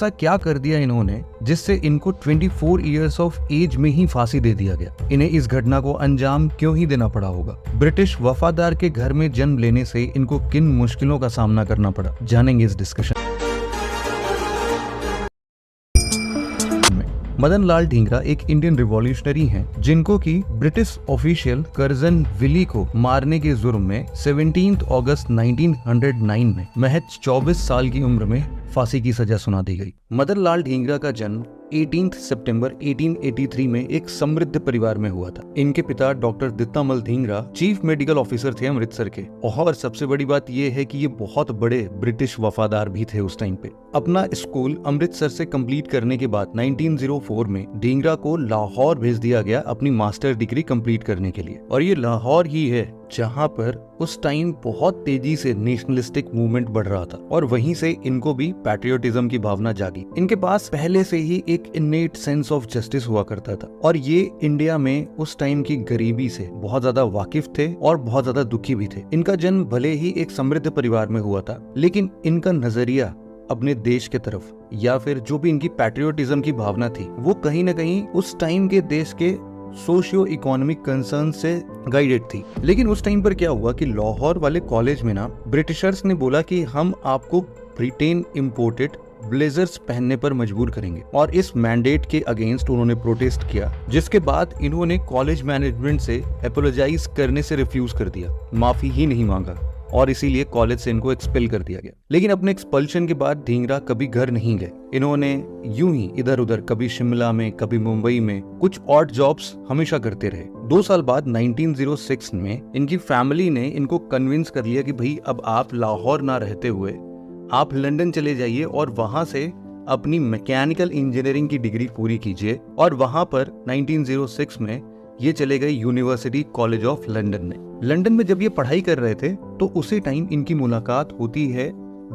ऐसा क्या कर दिया इन्होंने जिससे इनको 24 इयर्स ऑफ एज में ही फांसी दे दिया गया? इन्हें इस घटना को अंजाम क्यों ही देना पड़ा होगा? ब्रिटिश वफादार के घर में जन्म लेने से इनको किन मुश्किलों का सामना करना पड़ा, जानेंगे इस डिस्कशन। मदन लाल ढींगरा एक इंडियन रिवॉल्यूशनरी हैं जिनको की ब्रिटिश ऑफिशियल कर्जन विली को मारने के जुर्म में 17 अगस्त 1909 में महज 24 साल की उम्र में फांसी की सजा सुना दी गई। मदन लाल ढींगरा का जन्म 18 सितंबर 1883 में एक समृद्ध परिवार में हुआ था। इनके पिता doctor Dittamal Dhingra chief medical officer थे अमृतसर के, और सबसे बड़ी बात यह है कि ये बहुत बड़े ब्रिटिश वफादार भी थे उस टाइम पे। अपना स्कूल अमृतसर से कंप्लीट करने के बाद 1904 में ढींगरा को लाहौर भेज दिया गया अपनी मास्टर डिग्री कंप्लीट करने के लिए, और ये लाहौर ही है जहाँ पर उस टाइम बहुत तेजी से नेशनलिस्टिक मूवमेंट बढ़ रहा था, और वहीं से इनको भी पैट्रियोटिज्म की भावना जागी। इनके पास पहले से ही एक इनेट सेंस ऑफ जस्टिस हुआ करता था, और ये इंडिया में उस टाइम की गरीबी से बहुत ज्यादा वाकिफ थे और बहुत ज्यादा दुखी भी थे। इनका जन्म भले ही एक समृद्ध परिवार में हुआ था, लेकिन इनका नजरिया अपने देश के तरफ या फिर जो भी इनकी पैट्रियोटिज्म की भावना थी वो कहीं ना कहीं उस टाइम के देश के सोशियो इकोनॉमिक कंसर्न से गाइडेड थी। लेकिन उस टाइम पर क्या हुआ कि लाहौर वाले कॉलेज में ना ब्रिटिशर्स ने बोला कि हम आपको ब्रिटेन इंपोर्टेड ब्लेजर्स पहनने पर मजबूर करेंगे, और इस मैंडेट के अगेंस्ट उन्होंने प्रोटेस्ट किया, जिसके बाद इन्होंने कॉलेज मैनेजमेंट से अपोलोजाइज करने से रिफ्यूज कर दिया, माफी ही नहीं मांगा, और इसीलिए कॉलेज से इनको एक्सपेल कर दिया गया। लेकिन अपने एक्सपल्शन के बाद ढींगरा कभी घर नहीं गए। इन्होंने यूं ही इधर उधर, कभी शिमला में कभी मुंबई में कुछ ऑड जॉब्स हमेशा करते रहे। 2 साल बाद 1906 में इनकी फैमिली ने इनको कन्विंस कर लिया कि भाई अब आप लाहौर ना रहते हुए आप लंदन चले जाइए और वहां से अपनी मैकेनिकल इंजीनियरिंग की डिग्री पूरी कीजिए। और वहां पर 1906 में ये चले गए यूनिवर्सिटी कॉलेज ऑफ लंदन में। लंदन में जब ये पढ़ाई कर रहे थे तो उसी टाइम इनकी मुलाकात होती है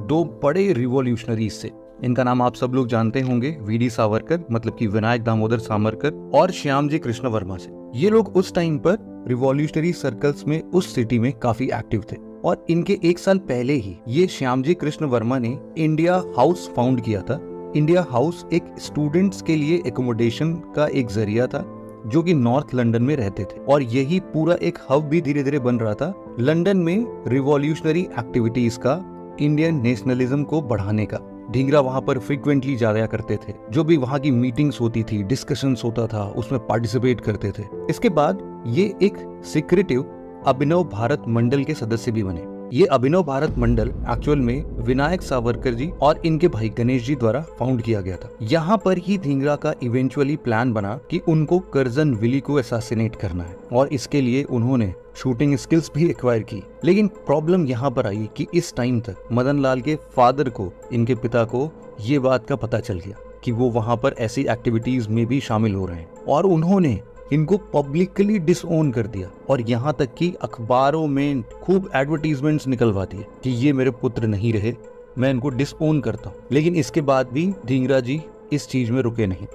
2 बड़े रिवॉल्यूशनरीज से। इनका नाम आप सब लोग जानते होंगे, वीडी सावरकर मतलब कि विनायक दामोदर सावरकर, और श्यामजी कृष्ण वर्मा से। ये लोग उस टाइम पर रिवॉल्यूशनरी सर्कल्स में उस सिटी में काफी एक्टिव थे, और इनके 1 साल पहले ही ये श्यामजी कृष्ण वर्मा ने इंडिया हाउस फाउंड किया था। इंडिया हाउस एक स्टूडेंट्स के लिए एकोमोडेशन का एक जरिया था जो कि नॉर्थ लंदन में रहते थे, और यही पूरा एक हब भी धीरे धीरे बन रहा था लंदन में रिवॉल्यूशनरी एक्टिविटीज का, इंडियन नेशनलिज्म को बढ़ाने का। ढींगरा वहां पर फ्रीक्वेंटली जाया करते थे, जो भी वहां की मीटिंग्स होती थी, डिस्कशंस होता था, उसमें पार्टिसिपेट करते थे। इसके बाद ये एक सीक्रेटिव अभिनव भारत मंडल के सदस्य भी बने। ये अभिनव भारत मंडल एक्चुअल में विनायक सावरकर जी और इनके भाई गणेश जी द्वारा फाउंड किया गया था। यहाँ पर ही ढींगरा का इवेंचुअली प्लान बना कि उनको कर्जन विली को असैसिनेट करना है, और इसके लिए उन्होंने शूटिंग स्किल्स भी एक्वायर की। लेकिन प्रॉब्लम यहाँ पर आई कि इस टाइम तक मदन लाल के फादर को, इनके पिता को ये बात का पता चल गया कि वो वहाँ पर ऐसी एक्टिविटीज में भी शामिल हो रहे हैं, और उन्होंने इनको पब्लिकली डिसओन कर दिया, और यहाँ तक कि अखबारों में खूब एडवर्टीजमेंट्स निकलवा दिए कि ये मेरे पुत्र नहीं रहे, मैं इनको डिसओन करता हूँ। लेकिन इसके बाद भी ढींगरा जी इस चीज में रुके नहीं।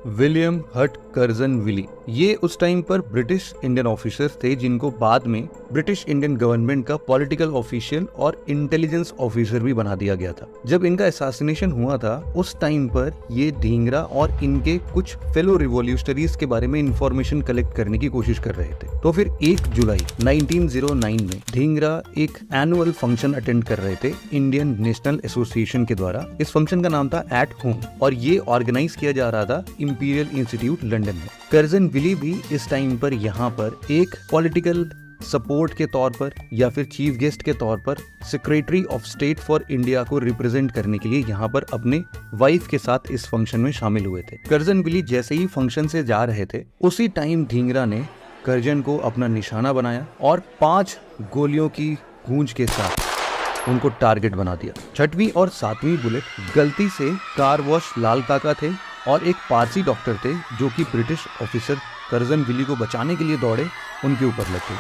विलियम हट कर्जन विली, ये उस टाइम पर ब्रिटिश इंडियन ऑफिसर्स थे जिनको बाद में ब्रिटिश इंडियन गवर्नमेंट का पॉलिटिकल ऑफिशियल और इंटेलिजेंस ऑफिसर भी बना दिया गया था। जब इनका असैसिनेशन हुआ था उस टाइम पर ये ढींगरा और इनके कुछ फेलो रिवॉल्यूशनरीज के बारे में इंफॉर्मेशन कलेक्ट करने की कोशिश कर रहे थे। तो फिर 1 जुलाई 1909 में ढींगरा एक एनुअल फंक्शन अटेंड कर रहे थे इंडियन नेशनल एसोसिएशन के द्वारा। इस फंक्शन का नाम था एट होम, और ये ऑर्गेनाइज किया जा रहा था इंपीरियल इंस्टीट्यूट लंदन में। कर्जन विली भी इस टाइम पर यहाँ पर एक पॉलिटिकल सपोर्ट के तौर पर या फिर चीफ गेस्ट के तौर पर secretary of state for India को रिप्रेजेंट करने के लिए यहाँ पर अपने वाइफ के साथ इस फंक्शन में शामिल हुए थे। कर्जन विली जैसे ही फंक्शन से जा रहे थे उसी टाइम ढींगरा ने कर्जन को अपना निशाना बनाया और 5 गोलियों की गूंज के साथ उनको टारगेट बना दिया। 6वीं और 7वीं बुलेट गलती से कार वॉश लाल काका थे और एक पारसी डॉक्टर थे जो कि ब्रिटिश ऑफिसर कर्जन विली को बचाने के लिए दौड़े, उनके ऊपर लगे।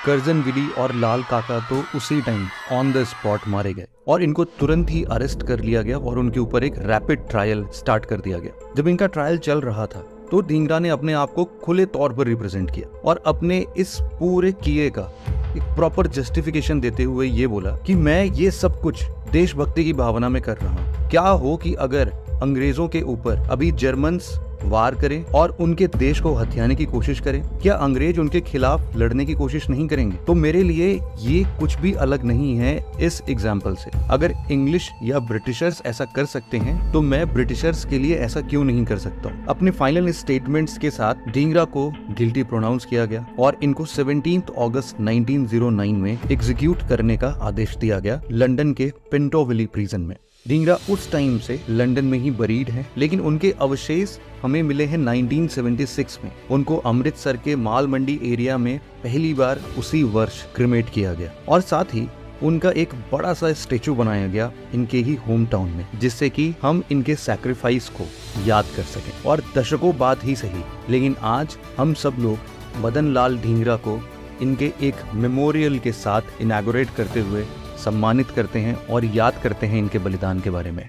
कर्जन विली और लाल काका तो उसी टाइम ऑन द स्पॉट मारे गए और इनको तुरंत ही अरेस्ट कर लिया गया और उनके ऊपर एक रैपिड ट्रायल स्टार्ट कर दिया गया। जब इनका ट्रायल चल रहा था तो ढींगरा ने अपने आप को खुले तौर पर रिप्रेजेंट किया और अपने इस पूरे किए का एक प्रॉपर जस्टिफिकेशन देते हुए ये बोला कि मैं ये सब कुछ देशभक्ति की भावना में कर रहा हूँ। क्या हो कि अगर अंग्रेजों के ऊपर अभी जर्मन्स वार करें और उनके देश को हथियाने की कोशिश करें, क्या अंग्रेज उनके खिलाफ लड़ने की कोशिश नहीं करेंगे? तो मेरे लिए ये कुछ भी अलग नहीं है इस एग्जाम्पल से। अगर इंग्लिश या ब्रिटिशर्स ऐसा कर सकते हैं तो मैं ब्रिटिशर्स के लिए ऐसा क्यों नहीं कर सकता हूँ? अपने फाइनल स्टेटमेंट्स के साथ ढींगरा को गिल्टी प्रोनाउंस किया गया और इनको 17 अगस्त 1909 में एग्जीक्यूट करने का आदेश दिया गया लंदन के पिंटो विली प्रिजन में। ढींगरा उस टाइम से लंदन में ही बरीड हैं, लेकिन उनके अवशेष हमें मिले हैं 1976 में। उनको अमृतसर के माल मंडी एरिया में पहली बार उसी वर्ष क्रिमेट किया गया और साथ ही उनका एक बड़ा सा स्टेचू बनाया गया इनके ही होम टाउन में, जिससे कि हम इनके सैक्रिफाइस को याद कर सकें। और दशकों बाद ही सही, लेकिन आज हम सब लोग मदन लाल ढींगरा को इनके एक मेमोरियल के साथ इनॉग्रेट करते हुए सम्मानित करते हैं और याद करते हैं इनके बलिदान के बारे में।